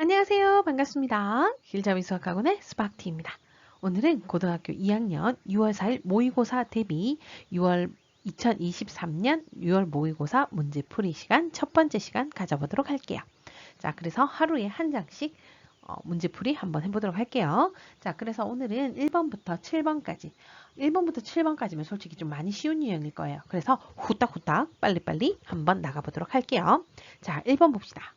안녕하세요. 반갑습니다. 길잡이 수학학원의 스파티입니다. 오늘은 고등학교 2학년 6월 4일 모의고사 대비 2023년 6월 모의고사 문제풀이 시간 첫 번째 시간 가져보도록 할게요. 자, 그래서 하루에 한 장씩 문제풀이 한번 해보도록 할게요. 자, 그래서 오늘은 1번부터 7번까지 1번부터 7번까지면 솔직히 좀 많이 쉬운 유형일 거예요. 그래서 후딱후딱 빨리빨리 한번 나가보도록 할게요. 자, 1번 봅시다.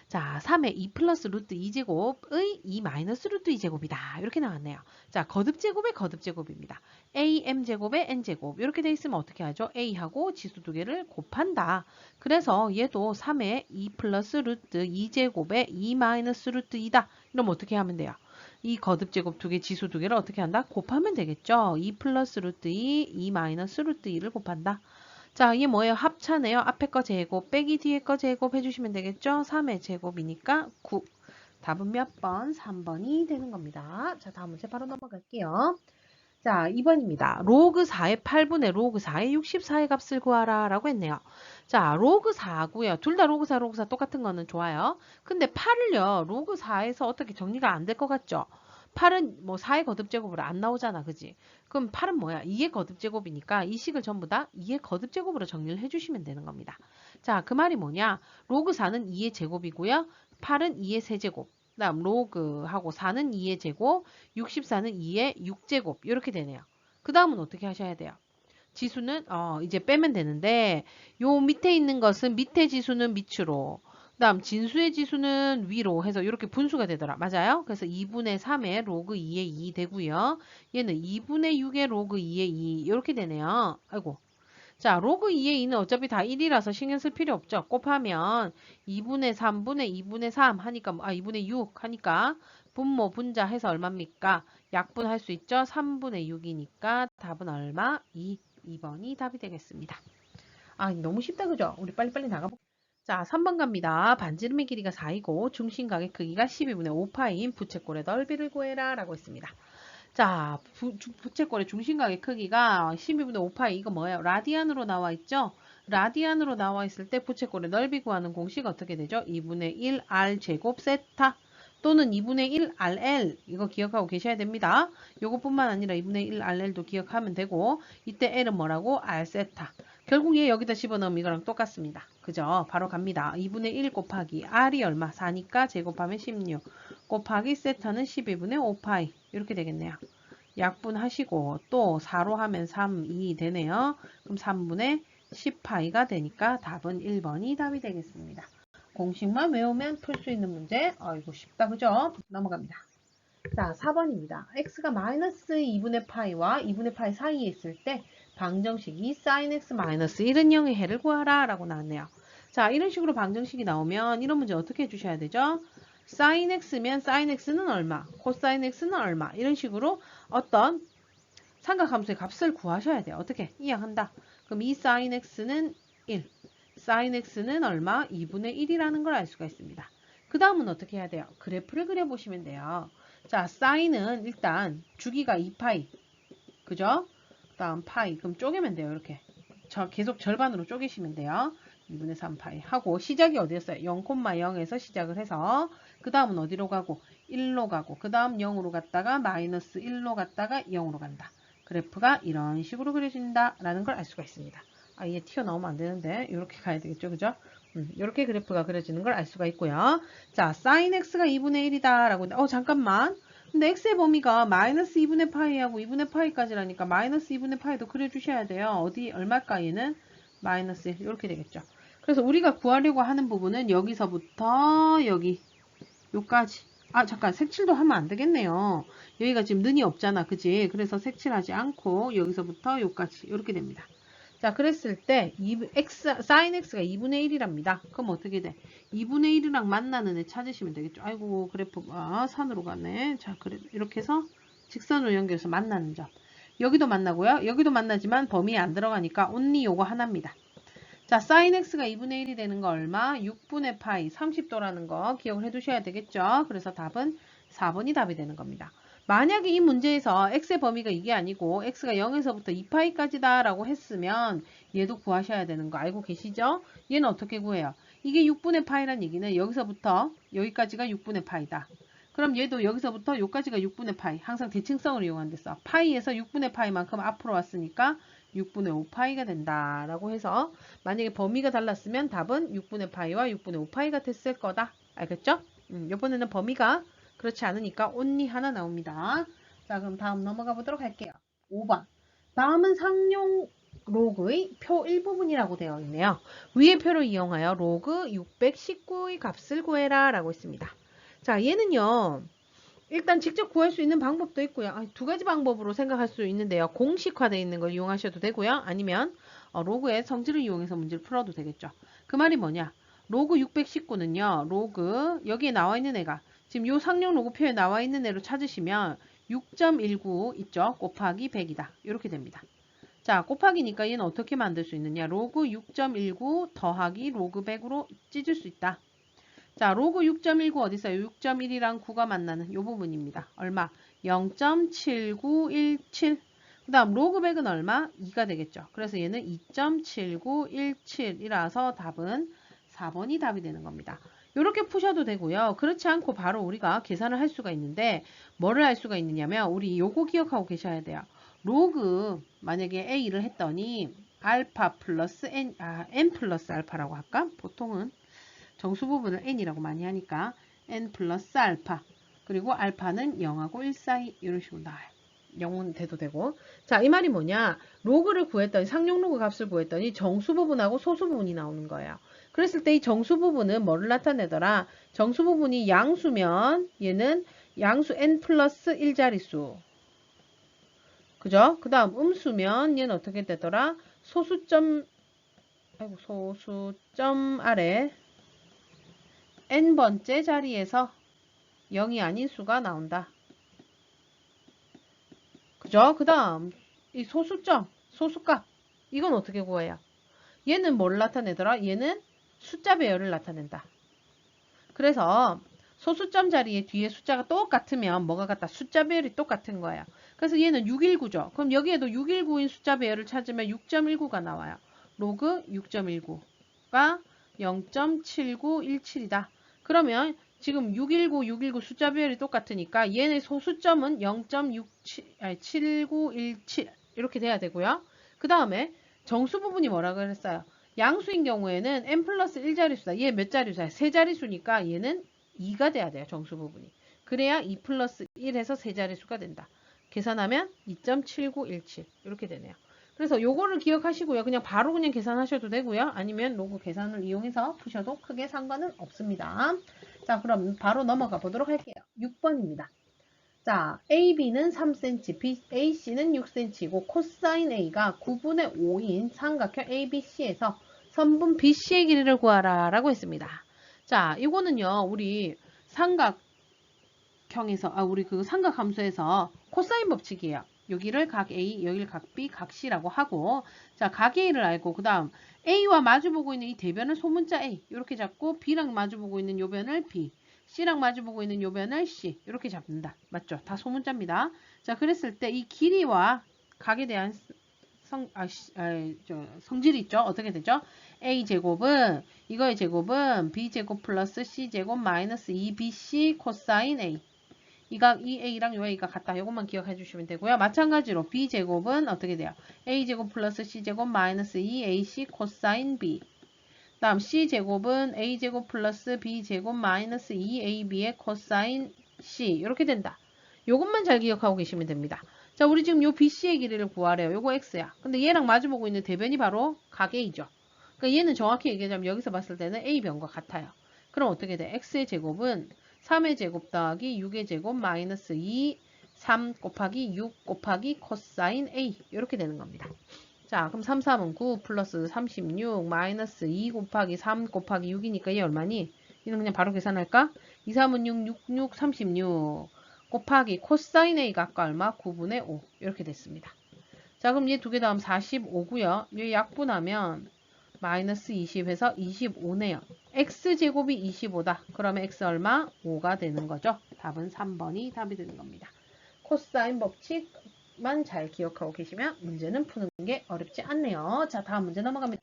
자, 3의 2 플러스 루트 2제곱의 2 마이너스 루트 2제곱이다. 이렇게 나왔네요. 자, 거듭제곱의 거듭제곱입니다. am제곱의 n제곱. 이렇게 돼 있으면 어떻게 하죠? a하고 지수 두 개를 곱한다. 그래서 얘도 3의 2 플러스 루트 2제곱의 2 마이너스 루트 2다. 이러면 어떻게 하면 돼요? 이 거듭제곱 두 개, 지수 두 개를 어떻게 한다? 곱하면 되겠죠? 2 플러스 루트 2, 2 마이너스 루트 2를 곱한다. 자, 이게 뭐예요? 합차네요. 앞에 거 제곱 빼기 뒤에 거 제곱 해주시면 되겠죠? 3의 제곱이니까 9. 답은 몇 번? 3번이 되는 겁니다. 자, 다음 문제 바로 넘어갈게요. 자, 2번입니다. 로그 4의 8분의 로그 4의 64의 값을 구하라 라고 했네요. 자, 로그 4고요. 둘 다 로그 4, 로그 4 똑같은 거는 좋아요. 근데 8을요. 로그 4에서 어떻게 정리가 안 될 것 같죠? 8은 뭐 4의 거듭제곱으로 안 나오잖아. 그지? 그럼 8은 뭐야? 2의 거듭제곱이니까 이 식을 전부 다 2의 거듭제곱으로 정리를 해주시면 되는 겁니다. 자, 그 말이 뭐냐? 로그 4는 2의 제곱이고요. 8은 2의 세제곱. 그다음 로그하고 4는 2의 제곱, 64는 2의 6제곱 이렇게 되네요. 그 다음은 어떻게 하셔야 돼요? 지수는 이제 빼면 되는데 요 밑에 있는 것은 밑에 지수는 밑으로 그다음 진수의 지수는 위로 해서 이렇게 분수가 되더라. 맞아요? 그래서 2분의 3의 로그 2의 2 되고요. 얘는 2분의 6의 로그 2의 2 이렇게 되네요. 아이고. 자, 로그 2의 2는 어차피 다 1이라서 신경 쓸 필요 없죠. 곱하면 2분의 3분의 2분의 3 하니까 2분의 6 하니까 분모 분자 해서 얼마입니까? 약분할 수 있죠. 3분의 6이니까 답은 얼마? 2. 2번이 답이 되겠습니다. 너무 쉽다 그죠? 우리 빨리빨리 나가볼게요. 자, 3번 갑니다. 반지름의 길이가 4이고 중심각의 크기가 12분의 5파인 부채꼴의 넓이를 구해라 라고 했습니다. 자, 부채꼴의 중심각의 크기가 12분의 5파이 이거 뭐예요? 라디안으로 나와 있죠? 라디안으로 나와 있을 때 부채꼴의 넓이 구하는 공식 어떻게 되죠? 2분의 1 r 제곱 세타 또는 2분의 1 rl 이거 기억하고 계셔야 됩니다. 요것뿐만 아니라 2분의 1 rl도 기억하면 되고 이때 l은 뭐라고? r 세타. 결국 얘 여기다 집어넣으면 이거랑 똑같습니다. 그죠? 바로 갑니다. 2분의 1 곱하기 r이 얼마? 4니까 제곱하면 16 곱하기 세타는 12분의 5파이 이렇게 되겠네요. 약분하시고 또 4로 하면 3이 되네요. 그럼 3분의 10파이가 되니까 답은 1번이 답이 되겠습니다. 공식만 외우면 풀 수 있는 문제. 이거 쉽다 그죠? 넘어갑니다. 자, 4번입니다. x가 마이너스 2분의 파이와 2분의 파이 사이에 있을 때 방정식이 sin x 마이너스 1은 0의 해를 구하라 라고 나왔네요. 자, 이런 식으로 방정식이 나오면 이런 문제 어떻게 해주셔야 되죠? sin x면 sin x는 얼마, cosine x는 얼마 이런 식으로 어떤 삼각함수의 값을 구하셔야 돼요. 어떻게? 이해한다. 그럼 이 sin x는 1, sin x는 얼마? 2분의 1이라는 걸 알 수가 있습니다. 그 다음은 어떻게 해야 돼요? 그래프를 그려보시면 돼요. 자, sin은 일단 주기가 2파이, 그죠? 그 다음 파이, 그럼 쪼개면 돼요. 이렇게. 계속 절반으로 쪼개시면 돼요. 2분의 3파이 하고 시작이 어디였어요? 0,0에서 시작을 해서 그 다음은 어디로 가고? 1로 가고 그 다음 0으로 갔다가 마이너스 1로 갔다가 0으로 간다. 그래프가 이런 식으로 그려진다 라는 걸 알 수가 있습니다. 얘 튀어나오면 안 되는데 이렇게 가야 되겠죠. 그죠? 이렇게 그래프가 그려지는 걸 알 수가 있고요. 자, sin x가 2분의 1이다 라고 했는데 잠깐만. 근데 x의 범위가 마이너스 2분의 파이하고 2분의 파이까지라니까 마이너스 2분의 파이도 그려주셔야 돼요. 어디 얼마일까 얘는? 마이너스 1 이렇게 되겠죠. 그래서 우리가 구하려고 하는 부분은 여기서부터 여기 요까지. 잠깐 색칠도 하면 안 되겠네요. 여기가 지금 는이 없잖아. 그지? 그래서 색칠하지 않고 여기서부터 요까지 이렇게 됩니다. 자, 그랬을 때 sin x가 2분의 1이랍니다. 그럼 어떻게 돼? 2분의 1이랑 만나는 애 찾으시면 되겠죠. 아이고 그래프가 산으로 가네. 자, 그래 이렇게 해서 직선으로 연결해서 만나는 점. 여기도 만나고요. 여기도 만나지만 범위에 안 들어가니까 only 요거 하나입니다. 자, sin x가 2분의 1이 되는 거 얼마? 6분의 파이 30도라는 거 기억을 해두셔야 되겠죠. 그래서 답은 4번이 답이 되는 겁니다. 만약에 이 문제에서 x의 범위가 이게 아니고 x가 0에서부터 2파이까지다 라고 했으면 얘도 구하셔야 되는 거 알고 계시죠? 얘는 어떻게 구해요? 이게 6분의 파이란 얘기는 여기서부터 여기까지가 6분의 파이다. 그럼 얘도 여기서부터 여기까지가 6분의 파이. 항상 대칭성을 이용한댔어. 파이에서 6분의 파이만큼 앞으로 왔으니까 6분의 5파이가 된다. 라고 해서 만약에 범위가 달랐으면 답은 6분의 파이와 6분의 5파이가 됐을 거다. 알겠죠? 이번에는 범위가 그렇지 않으니까 only 하나 나옵니다. 자, 그럼 다음 넘어가 보도록 할게요. 5번. 다음은 상용 로그의 표 일부분이라고 되어 있네요. 위의 표를 이용하여 로그 619의 값을 구해라 라고 했습니다. 자, 얘는요. 일단 직접 구할 수 있는 방법도 있고요. 두 가지 방법으로 생각할 수 있는데요. 공식화되어 있는 걸 이용하셔도 되고요. 아니면 로그의 성질을 이용해서 문제를 풀어도 되겠죠. 그 말이 뭐냐? 로그 619는요. 로그 여기에 나와 있는 애가 지금 요 상용 로그표에 나와 있는 애로 찾으시면 6.19 있죠? 곱하기 100이다. 이렇게 됩니다. 자, 곱하기니까 얘는 어떻게 만들 수 있느냐? 로그 6.19 더하기 로그 100으로 찢을 수 있다. 자, 로그 6.19 어디 있어요? 6.1이랑 9가 만나는 이 부분입니다. 얼마? 0.7917. 그 다음 로그 100은 얼마? 2가 되겠죠. 그래서 얘는 2.7917이라서 답은 4번이 답이 되는 겁니다. 이렇게 푸셔도 되고요. 그렇지 않고 바로 우리가 계산을 할 수가 있는데 뭐를 할 수가 있느냐면 우리 요거 기억하고 계셔야 돼요. 로그 만약에 A를 했더니 알파 플러스 N 플러스 알파라고 할까? 보통은 정수 부분을 n이라고 많이 하니까 n 플러스 알파 그리고 알파는 0하고 1 사이 이런 식으로 나와요. 0은 돼도 되고 자, 이 말이 뭐냐 로그를 구했더니 상용 로그 값을 구했더니 정수 부분하고 소수 부분이 나오는 거예요. 그랬을 때 이 정수 부분은 뭐를 나타내더라? 정수 부분이 양수면 얘는 양수 n 플러스 1자릿수 그죠? 그 다음 음수면 얘는 어떻게 되더라? 소수점 아래 n번째 자리에서 0이 아닌 수가 나온다. 그죠? 그 다음 이 소수점, 소수값 이건 어떻게 구해요? 얘는 뭘 나타내더라? 얘는 숫자 배열을 나타낸다. 그래서 소수점 자리에 뒤에 숫자가 똑같으면 뭐가 같다? 숫자 배열이 똑같은 거예요. 그래서 얘는 619죠. 그럼 여기에도 619인 숫자 배열을 찾으면 6.19가 나와요. 로그 6.19가 0.7917이다. 그러면 지금 619 숫자 배열이 똑같으니까 얘네 소수점은 0.7917 이렇게 돼야 되고요. 그 다음에 정수 부분이 뭐라 그랬어요? 양수인 경우에는 n 플러스 1자릿수다. 얘 몇 자릿수야? 3자릿수니까 얘는 2가 돼야 돼요. 정수 부분이. 그래야 2 플러스 1에서 3자릿수가 된다. 계산하면 2.7917 이렇게 되네요. 그래서 요거를 기억하시고요. 그냥 바로 그냥 계산하셔도 되고요. 아니면 로그 계산을 이용해서 푸셔도 크게 상관은 없습니다. 자, 그럼 바로 넘어가 보도록 할게요. 6번입니다. 자, AB는 3cm, AC는 6cm이고 코사인 A가 9분의 5인 삼각형 ABC에서 선분 BC의 길이를 구하라 라고 했습니다. 자, 이거는요. 우리 우리 그 삼각함수에서 코사인 법칙이에요. 여기를 각 A, 여기를 각 B, 각 C라고 하고 자, 각 A를 알고 그 다음 A와 마주보고 있는 이 대변을 소문자 A 이렇게 잡고 B랑 마주보고 있는 요 변을 B C랑 마주보고 있는 요 변을 C 이렇게 잡는다. 맞죠? 다 소문자입니다. 자, 그랬을 때 이 길이와 각에 대한 성질이 있죠? 어떻게 되죠? A제곱은 이거의 제곱은 B제곱 플러스 C제곱 마이너스 2BC 코사인 A 이 A랑 요 A가 같다. 요것만 기억해 주시면 되고요. 마찬가지로 B제곱은 어떻게 돼요? A제곱 플러스 C제곱 마이너스 2AC 코사인 B 다음 C제곱은 A제곱 플러스 B제곱 마이너스 2AB의 코사인 C 이렇게 된다. 요것만 잘 기억하고 계시면 됩니다. 자, 우리 지금 요 BC의 길이를 구하래요. 요거 X야. 근데 얘랑 마주보고 있는 대변이 바로 각 A죠. 그러니까 얘는 정확히 얘기하자면 여기서 봤을 때는 A변과 같아요. 그럼 어떻게 돼? X의 제곱은 3의 제곱 더하기 6의 제곱 마이너스 2, 3 곱하기 6 곱하기 코사인 A 이렇게 되는 겁니다. 자, 그럼 3, 3은 9 플러스 36 마이너스 2 곱하기 3 곱하기 6이니까 얘 얼마니? 이는 그냥 바로 계산할까? 2, 3은 6, 6, 6, 36 곱하기 코사인 A가 아까 얼마? 9분의 5 이렇게 됐습니다. 자, 그럼 얘 두 개 더하면 45고요. 얘 약분하면 마이너스 20에서 25네요. x제곱이 25다. 그러면 x 얼마? 5가 되는 거죠. 답은 3번이 답이 되는 겁니다. 코사인 법칙만 잘 기억하고 계시면 문제는 푸는 게 어렵지 않네요. 자, 다음 문제 넘어갑니다.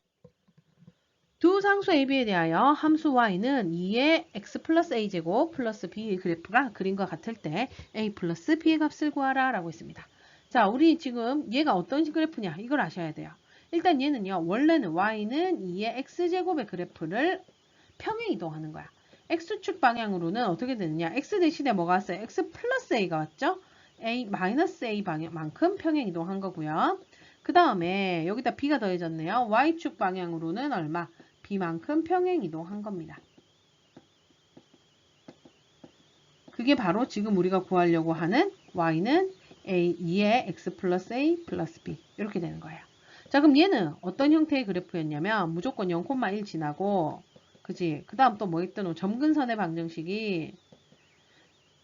두 상수 AB에 대하여 함수 y는 2의 x 플러스 a제곱 플러스 b의 그래프가 그림과 같을 때 a 플러스 b의 값을 구하라 라고 했습니다. 자, 우리 지금 얘가 어떤 그래프냐 이걸 아셔야 돼요. 일단 얘는요. 원래는 y는 2의 x제곱의 그래프를 평행 이동하는 거야. x축 방향으로는 어떻게 되느냐. x 대신에 뭐가 왔어요? x 플러스 a가 왔죠? a 마이너스 a 방향만큼 평행 이동한 거고요. 그 다음에 여기다 b가 더해졌네요. y축 방향으로는 얼마? b만큼 평행 이동한 겁니다. 그게 바로 지금 우리가 구하려고 하는 y는 a 2의 x 플러스 a 플러스 b 이렇게 되는 거예요. 자, 그럼 얘는 어떤 형태의 그래프였냐면 무조건 0,1 지나고 그지? 그 다음 또 뭐 있던 점근선의 방정식이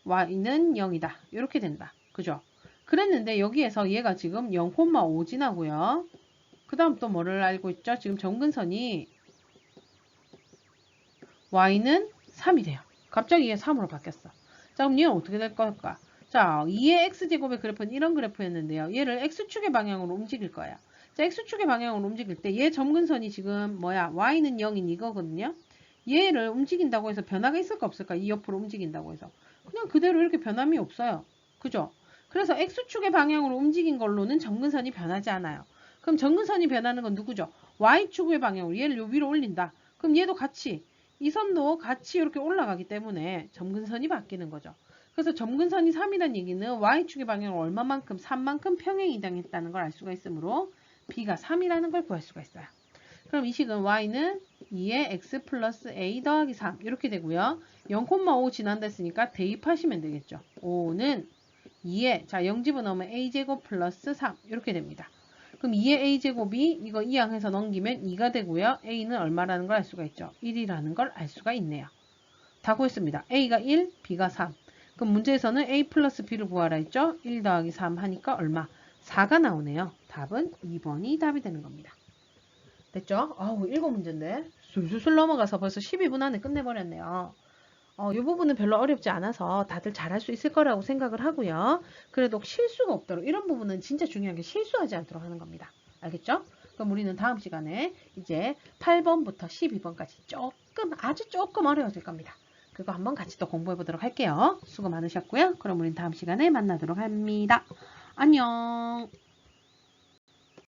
y는 0이다. 이렇게 된다. 그죠? 그랬는데 여기에서 얘가 지금 0,5 지나고요. 그 다음 또 뭐를 알고 있죠? 지금 점근선이 y는 3이 돼요. 갑자기 얘 3으로 바뀌었어. 자, 그럼 얘는 어떻게 될 걸까? 자, 2의 x제곱의 그래프는 이런 그래프였는데요. 얘를 x축의 방향으로 움직일 거예요. 자, x축의 방향으로 움직일 때 얘 점근선이 지금 뭐야? y는 0인 이거거든요. 얘를 움직인다고 해서 변화가 있을까 없을까? 이 옆으로 움직인다고 해서. 그냥 그대로 이렇게 변함이 없어요. 그죠? 그래서 x축의 방향으로 움직인 걸로는 점근선이 변하지 않아요. 그럼 점근선이 변하는 건 누구죠? y축의 방향으로 얘를 요 위로 올린다. 그럼 얘도 같이 이 선도 같이 이렇게 올라가기 때문에 점근선이 바뀌는 거죠. 그래서 점근선이 3이라는 얘기는 y축의 방향으로 얼마만큼 3만큼 평행 이동했다는 걸 알 수가 있으므로 b가 3이라는 걸 구할 수가 있어요. 그럼 이 식은 y는 2의 x 플러스 a 더하기 3 이렇게 되고요. 0,5 지난다 했으니까 대입하시면 되겠죠. 5는 2의 자 0 집어넣으면 a제곱 플러스 3 이렇게 됩니다. 그럼 2의 a제곱이 이거 이항해서 넘기면 2가 되고요. a는 얼마라는 걸 알 수가 있죠. 1이라는 걸 알 수가 있네요. 다 구했습니다. a가 1, b가 3. 그럼 문제에서는 a 플러스 b를 구하라 했죠. 1 더하기 3 하니까 얼마? 4가 나오네요. 답은 2번이 답이 되는 겁니다. 됐죠? 아우, 7문제인데 술술 넘어가서 벌써 12분 안에 끝내버렸네요. 이 부분은 별로 어렵지 않아서 다들 잘할 수 있을 거라고 생각을 하고요. 그래도 실수가 없도록 이런 부분은 진짜 중요한 게 실수하지 않도록 하는 겁니다. 알겠죠? 그럼 우리는 다음 시간에 이제 8번부터 12번까지 아주 조금 어려워질 겁니다. 그거 한번 같이 또 공부해 보도록 할게요. 수고 많으셨고요. 그럼 우리는 다음 시간에 만나도록 합니다. 안녕.